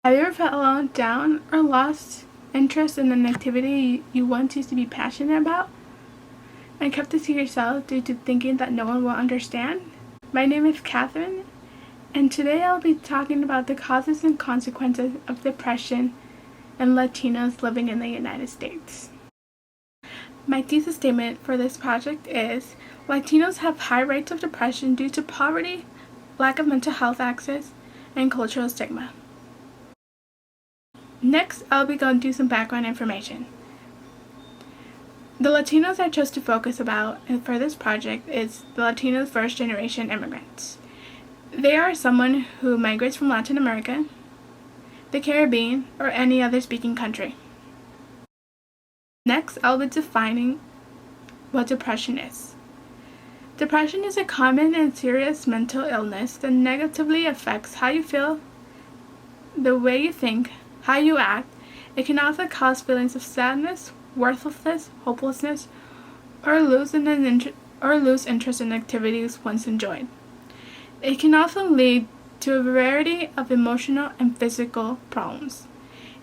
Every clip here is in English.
Have you ever felt alone, down, or lost interest in an activity you once used to be passionate about and kept it to yourself due to thinking that no one will understand? My name is Katheryne, and today I'll be talking about the causes and consequences of depression in Latinos living in the United States. My thesis statement for this project is Latinos have high rates of depression due to poverty, lack of mental health access, and cultural stigma. Next, I'll be going to do some background information. The Latinos I chose to focus about for this project is the Latinos first-generation immigrants. They are someone who migrates from Latin America, the Caribbean, or any other speaking country. Next, I'll be defining what depression is. Depression is a common and serious mental illness that negatively affects how you feel, the way you think, how you act. It can also cause feelings of sadness, worthlessness, hopelessness, or lose interest in activities once enjoyed. It can also lead to a variety of emotional and physical problems.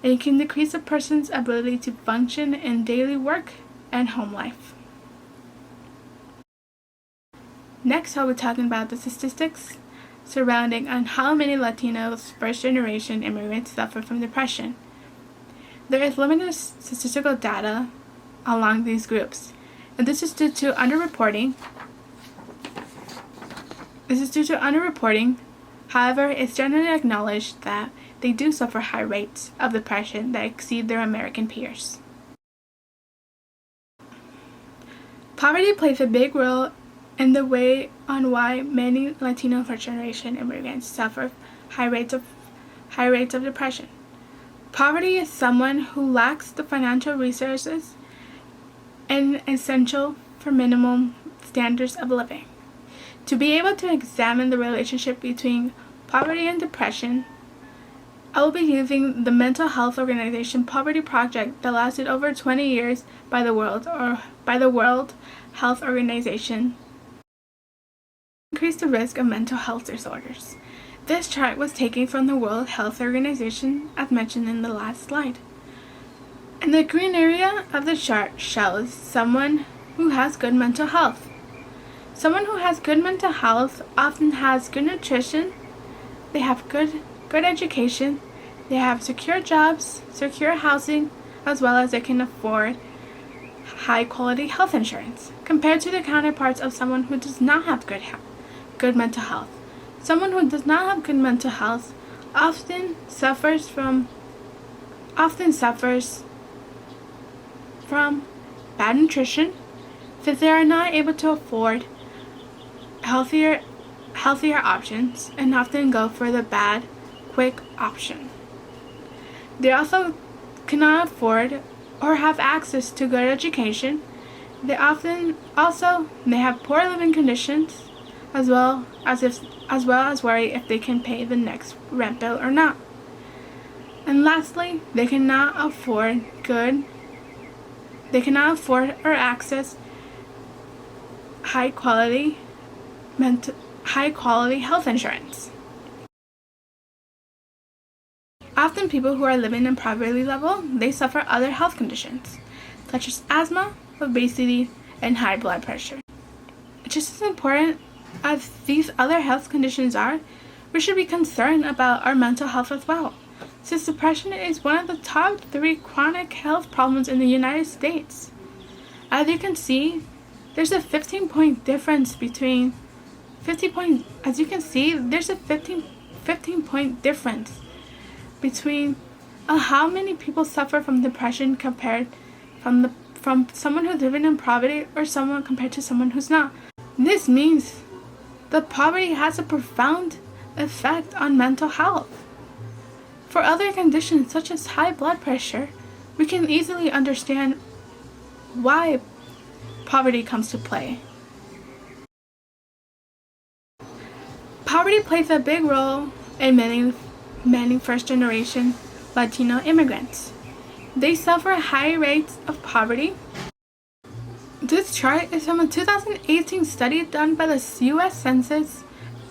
It can decrease a person's ability to function in daily work and home life. Next, I'll be talking about the statistics surrounding on how many Latinos first-generation immigrants suffer from depression. There is limited statistical data along these groups, and this is due to underreporting. However, it's generally acknowledged that they do suffer high rates of depression that exceed their American peers. Poverty plays a big role in the way on why many Latino first-generation immigrants suffer high rates of depression. Poverty is someone who lacks the financial resources and essential for minimum standards of living. To be able to examine the relationship between poverty and depression, I will be using the mental health organization Poverty Project that lasted over 20 years by the World Health Organization to increase the risk of mental health disorders. This chart was taken from the World Health Organization as mentioned in the last slide. And the green area of the chart shows someone who has good mental health. Someone who has good mental health often has good nutrition, they have good education, they have secure jobs, secure housing, as well as they can afford high quality health insurance, compared to the counterparts of someone who does not have good mental health. Someone who does not have good mental health often suffers from bad nutrition, that they are not able to afford healthier options and often go for the bad, quick option. They also cannot afford or have access to good education. They have poor living conditions, as well as worry if they can pay the next rent bill or not. And lastly, they cannot afford or access high quality health insurance. Often people who are living in poverty level, they suffer other health conditions, such as asthma, obesity, and high blood pressure. Just as important as these other health conditions are, we should be concerned about our mental health as well, since depression is one of the top 3 chronic health problems in the United States. As you can see, there's a 15-point difference between how many people suffer from depression compared from someone who's living in poverty or someone compared to someone who's not. This means that poverty has a profound effect on mental health. For other conditions such as high blood pressure, we can easily understand why poverty comes to play. Poverty plays a big role in many first-generation Latino immigrants. They suffer high rates of poverty. This chart is from a 2018 study done by the U.S. Census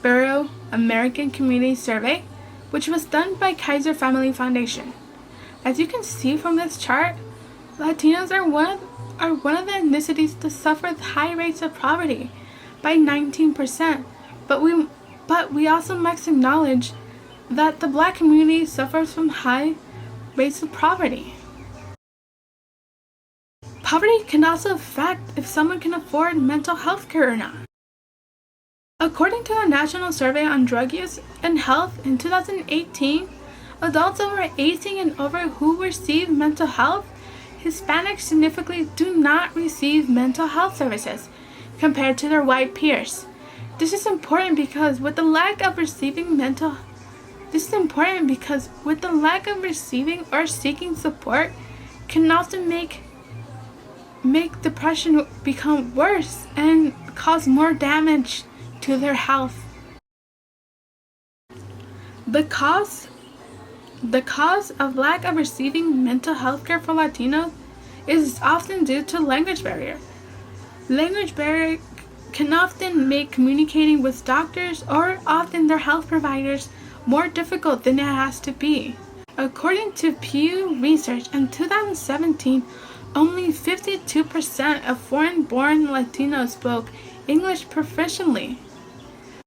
Bureau American Community Survey which was done by Kaiser Family Foundation. As you can see from this chart, Latinos are one of the ethnicities to suffer high rates of poverty by 19%, but we also must acknowledge that the Black community suffers from high rates of poverty. Poverty can also affect if someone can afford mental health care or not. According to the National Survey on Drug Use and Health in 2018, adults over 18 and over who receive mental health, Hispanics significantly do not receive mental health services compared to their white peers. This is important because with the lack of receiving or seeking support can often make depression become worse and cause more damage to their health. The cause of lack of receiving mental health care for Latinos is often due to language barrier. Language barrier can often make communicating with doctors or often their health providers more difficult than it has to be. According to Pew Research in 2017, only 52% of foreign-born Latinos spoke English proficiently.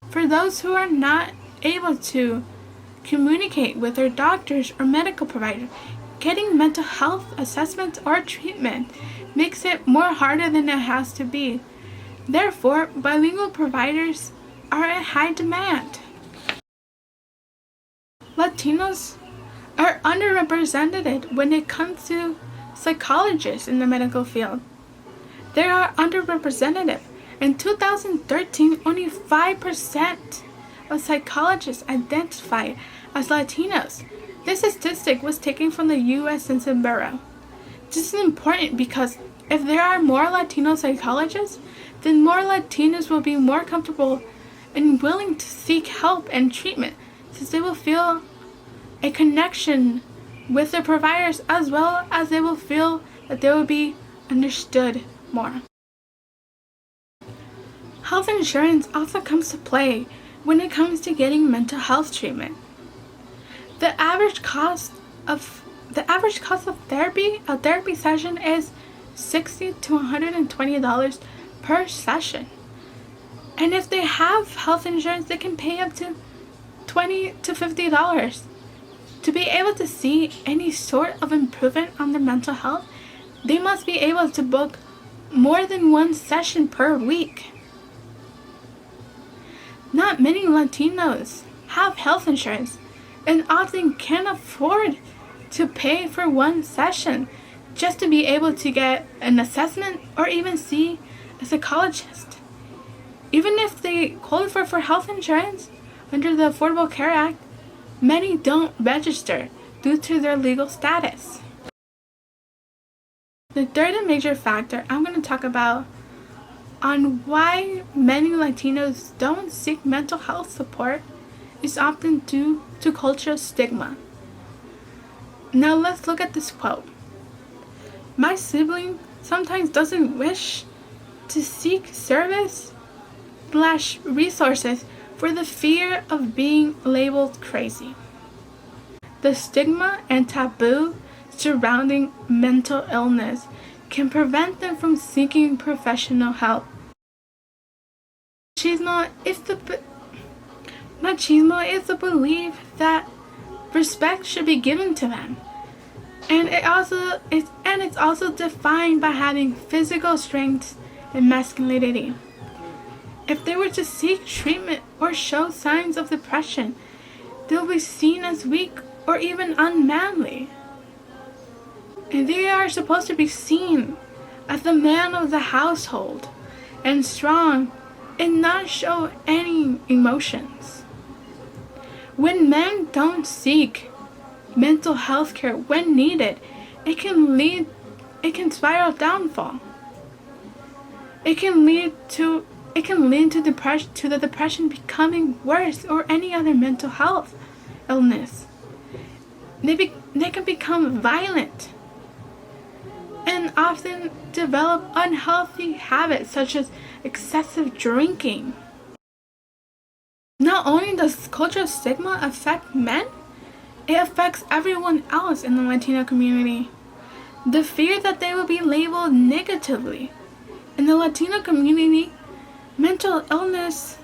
For those who are not able to communicate with their doctors or medical provider, getting mental health assessments or treatment makes it more harder than it has to be. Therefore, bilingual providers are in high demand. Latinos are underrepresented when it comes to psychologists in the medical field. They are underrepresented. In 2013, only 5% of psychologists identified as Latinos. This statistic was taken from the U.S. Census Bureau. This is important because if there are more Latino psychologists, then more Latinos will be more comfortable and willing to seek help and treatment, since they will feel a connection with their providers as well as they will feel that they will be understood more. Health insurance also comes to play when it comes to getting mental health treatment. The average cost of a therapy session is $60 to $120 per session. And if they have health insurance, they can pay up to $20 to $50. To be able to see any sort of improvement on their mental health, they must be able to book more than one session per week. Not many Latinos have health insurance and often can't afford to pay for one session just to be able to get an assessment or even see a psychologist. Even if they qualify for health insurance under the Affordable Care Act, many don't register due to their legal status. The third and major factor I'm going to talk about on why many Latinos don't seek mental health support is often due to cultural stigma. Now let's look at this quote. My sibling sometimes doesn't wish to seek service/resources for the fear of being labeled crazy. The stigma and taboo surrounding mental illness can prevent them from seeking professional help. Machismo is the belief that respect should be given to them, and it's also defined by having physical strength and masculinity. If they were to seek treatment or show signs of depression, they'll be seen as weak or even unmanly. And they are supposed to be seen as the man of the household and strong and not show any emotions. When men don't seek mental health care when needed, it can spiral downfall. It can lead to the depression becoming worse or any other mental health illness. They can become violent and often develop unhealthy habits such as excessive drinking. Not only does cultural stigma affect men, it affects everyone else in the Latino community. The fear that they will be labeled negatively. In the Latino community, mental illness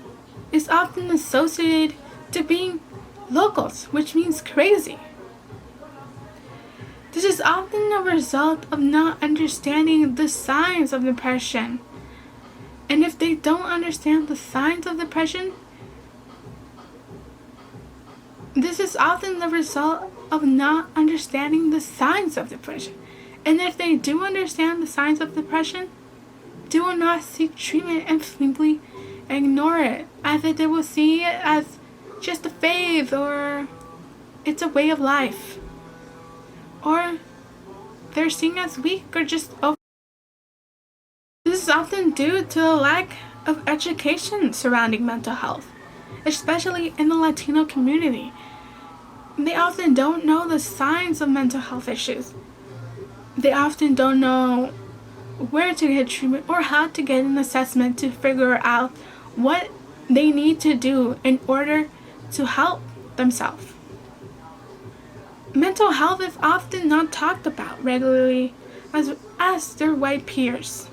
is often associated to being locals, which means crazy. This is often a result of not understanding the signs of depression. And if they don't understand the signs of depression, this is often the result of not understanding the signs of depression. And if they do understand the signs of depression, they will not seek treatment and simply ignore it, as if they will see it as just a phase or it's a way of life. Or they're seen as weak or just over. This is often due to a lack of education surrounding mental health, especially in the Latino community. They often don't know the signs of mental health issues. They often don't know where to get treatment or how to get an assessment to figure out what they need to do in order to help themselves. Mental health is often not talked about regularly as their white peers.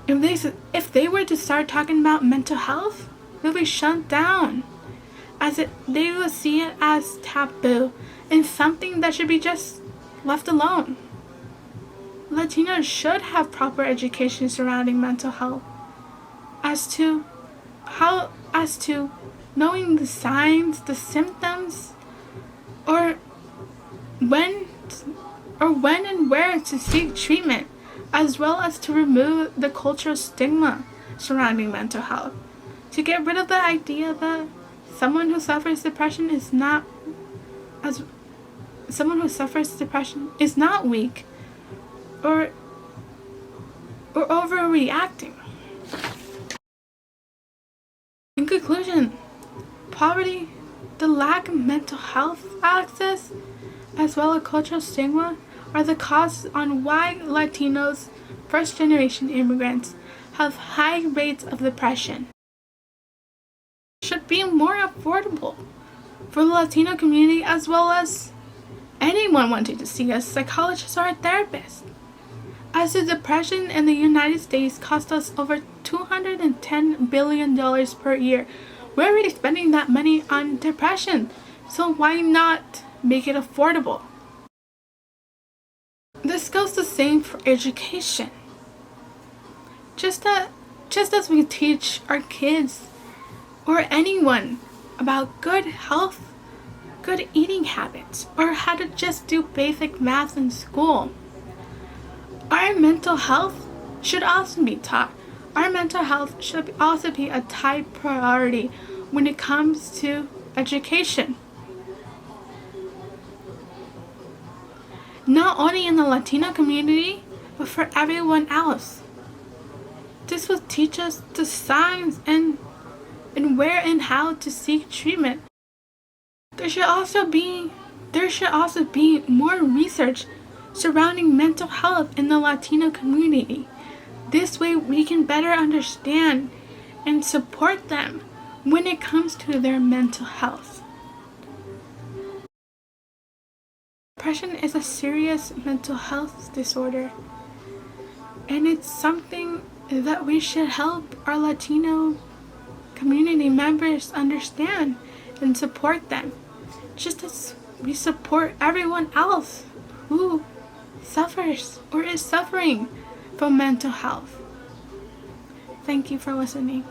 If they were to start talking about mental health, they'll be shut down, they will see it as taboo and something that should be just left alone. Latinos should have proper education surrounding mental health as to knowing the signs, the symptoms, or when and where to seek treatment, as well as to remove the cultural stigma surrounding mental health, to get rid of the idea that someone who suffers depression is not weak or overreacting. In conclusion, poverty, the lack of mental health access, as well as cultural stigma, are the causes on why Latinos, first-generation immigrants, have high rates of depression. It should be more affordable for the Latino community, as well as anyone wanting to see a psychologist or a therapist. As the depression in the United States costs us over $210 billion per year, we're already spending that money on depression, so why not make it affordable? This goes the same for education. Just as we teach our kids or anyone about good health, good eating habits, or how to just do basic math in school, our mental health should also be taught. Our mental health should also be a top priority when it comes to education. Not only in the Latino community, but for everyone else. This will teach us the signs and where and how to seek treatment. There should also be more research surrounding mental health in the Latino community. This way we can better understand and support them when it comes to their mental health. Depression is a serious mental health disorder, and it's something that we should help our Latino community members understand and support them, just as we support everyone else who suffers or is suffering from mental health. Thank you for listening.